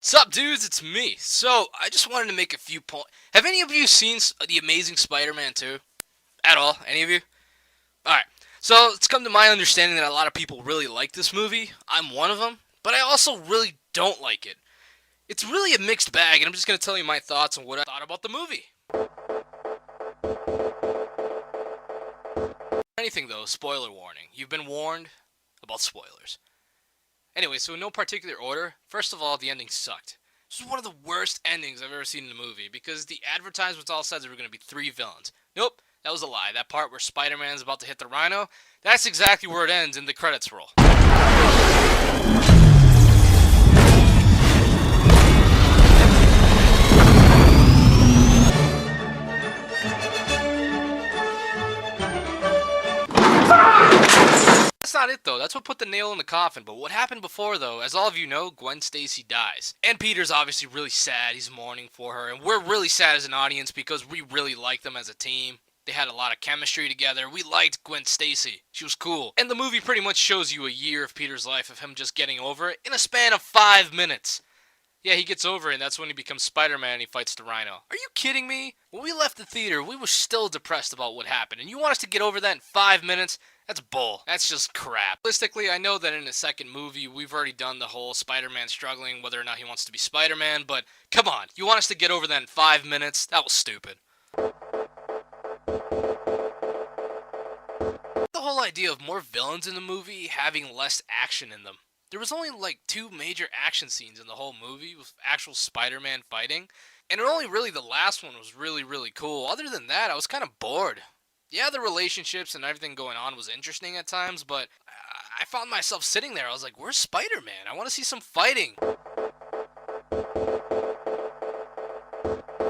Sup, dudes? It's me. So, I just wanted to make a few points. Have any of you seen The Amazing Spider-Man 2? At all? Any of you? Alright. So, it's come to my understanding that a lot of people really like this movie. I'm one of them. But I also really don't like it. It's really a mixed bag, and I'm just going to tell you my thoughts on what I thought about the movie. Anything, though, spoiler warning. You've been warned about spoilers. Anyway, so in no particular order, first of all, the ending sucked. This was one of the worst endings I've ever seen in a movie because the advertisements all said there were going to be 3 villains. Nope, that was a lie. That part where Spider-Man's about to hit the Rhino, that's exactly where it ends and the credits roll. That's not it though, that's what put the nail in the coffin, but what happened before though, as all of you know, Gwen Stacy dies. And Peter's obviously really sad, he's mourning for her, and we're really sad as an audience because we really like them as a team. They had a lot of chemistry together, we liked Gwen Stacy, she was cool. And the movie pretty much shows you a year of Peter's life of him just getting over it in a span of 5 minutes. Yeah, he gets over it, and that's when he becomes Spider-Man and he fights the Rhino. Are you kidding me? When we left the theater, we were still depressed about what happened, and you want us to get over that in 5 minutes? That's bull. That's just crap. Realistically, I know that in the second movie, we've already done the whole Spider-Man struggling whether or not he wants to be Spider-Man, but come on, you want us to get over that in 5 minutes? That was stupid. The whole idea of more villains in the movie having less action in them. There was only like 2 major action scenes in the whole movie with actual Spider-Man fighting, and only really the last one was really cool. Other than that, I was kind of bored. Yeah, the relationships and everything going on was interesting at times, but I found myself sitting there. I was like, where's Spider-Man? I want to see some fighting.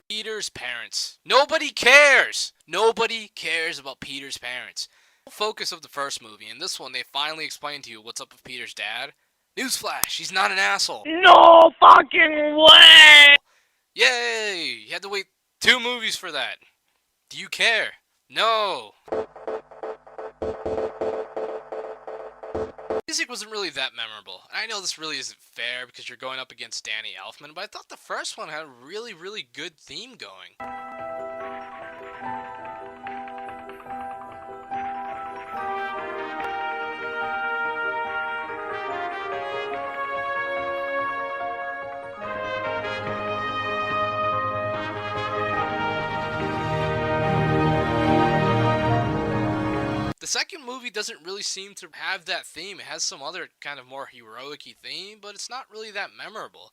Peter's parents. Nobody cares! Nobody cares about Peter's parents. The focus of the first movie. In this one, they finally explain to you what's up with Peter's dad. Newsflash, he's not an asshole. No fucking way! Yay! You had to wait 2 movies for that. Do you care? No. Music wasn't really that memorable. I know this really isn't fair because you're going up against Danny Elfman, but I thought the first one had a really good theme going. The second movie doesn't really seem to have that theme. It has some other kind of more heroic-y theme, but it's not really that memorable.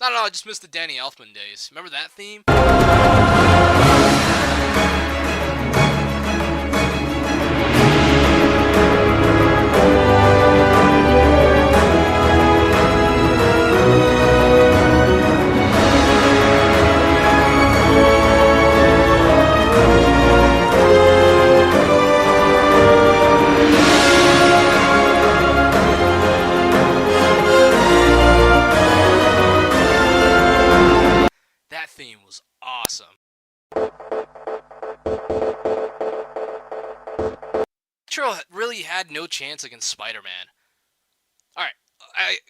I don't know, I just missed the Danny Elfman days. Remember that theme? That theme was awesome. Electro really had no chance against Spider-Man. Alright,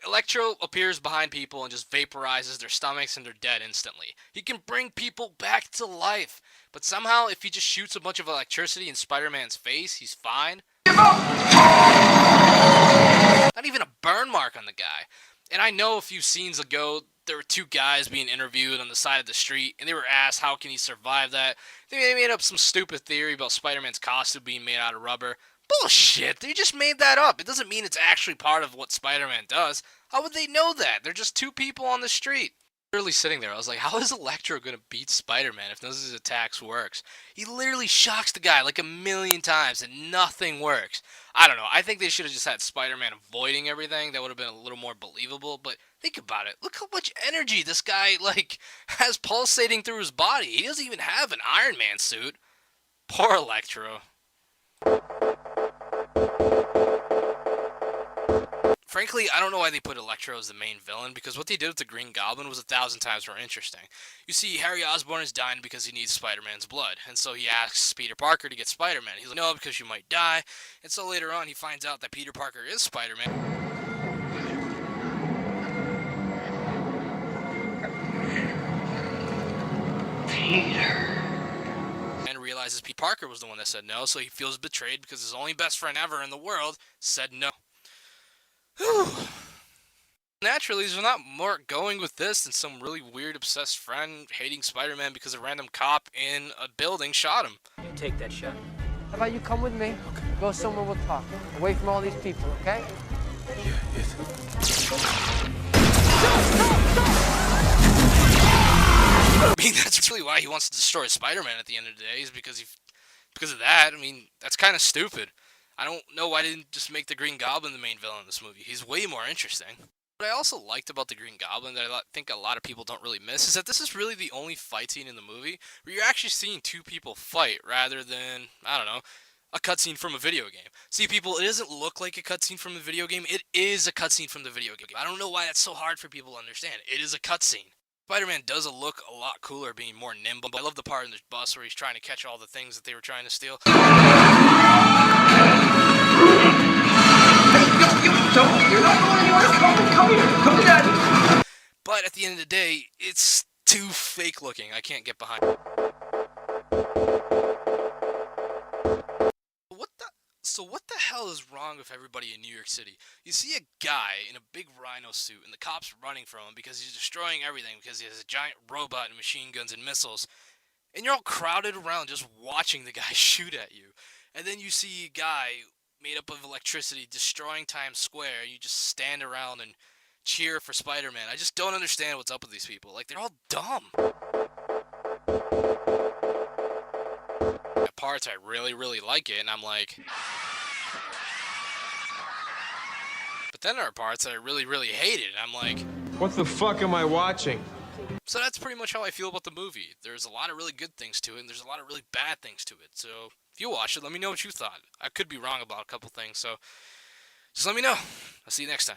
Electro appears behind people and just vaporizes their stomachs and they're dead instantly. He can bring people back to life, but somehow if he just shoots a bunch of electricity in Spider-Man's face, he's fine. Not even a burn mark on the guy. And I know a few scenes ago, there were 2 guys being interviewed on the side of the street, and they were asked how can he survive that. They made up some stupid theory about Spider-Man's costume being made out of rubber. Bullshit, they just made that up. It doesn't mean it's actually part of what Spider-Man does. How would they know that? They're just 2 people on the street. Literally sitting there, I was like, how is Electro gonna beat Spider-Man if none of his attacks works? He literally shocks the guy like a million times and nothing works. I don't know, I think they should have just had Spider-Man avoiding everything. That would have been a little more believable, but think about it. Look how much energy this guy, has pulsating through his body. He doesn't even have an Iron Man suit. Electro. Frankly, I don't know why they put Electro as the main villain, because what they did with the Green Goblin was 1,000 times more interesting. You see, Harry Osborn is dying because he needs Spider-Man's blood, and so he asks Peter Parker to get Spider-Man. He's like, no, because you might die, and so later on he finds out that Peter Parker is Spider-Man. Peter. And realizes Peter Parker was the one that said no, so he feels betrayed because his only best friend ever in the world said no. Whew. Naturally, there's not more going with this than some really weird obsessed friend hating Spider-Man because a random cop in a building shot him. You take that shot. How about you come with me? Go somewhere we'll talk. Away from all these people, okay? I mean, that's really why he wants to destroy Spider-Man at the end of the day, is because of that. I mean, that's kind of stupid. I don't know why they didn't just make the Green Goblin the main villain in this movie. He's way more interesting. What I also liked about the Green Goblin that I think a lot of people don't really miss is that this is really the only fight scene in the movie where you're actually seeing two people fight rather than, I don't know, a cutscene from a video game. See, people, it doesn't look like a cutscene from the video game. It is a cutscene from the video game. I don't know why that's so hard for people to understand. It is a cutscene. Spider-Man does look a lot cooler being more nimble. I love the part in the bus where he's trying to catch all the things that they were trying to steal. You're not going anywhere. Come here. Come to Daddy. But at the end of the day, it's too fake looking. I can't get behind. What the hell is wrong with everybody in New York City? You see a guy in a big rhino suit, and the cops running from him because he's destroying everything because he has a giant robot and machine guns and missiles. And you're all crowded around just watching the guy shoot at you. And then you see a guy made up of electricity destroying Times Square, and you just stand around and cheer for Spider-Man. I just don't understand what's up with these people. Like, they're all dumb. At parts, I really, really like it, and I'm like... But then there are parts that I really, really hate it, and I'm like... What the fuck am I watching? So that's pretty much how I feel about the movie. There's a lot of really good things to it, and there's a lot of really bad things to it. So if you watch it, let me know what you thought. I could be wrong about a couple things, so just let me know. I'll see you next time.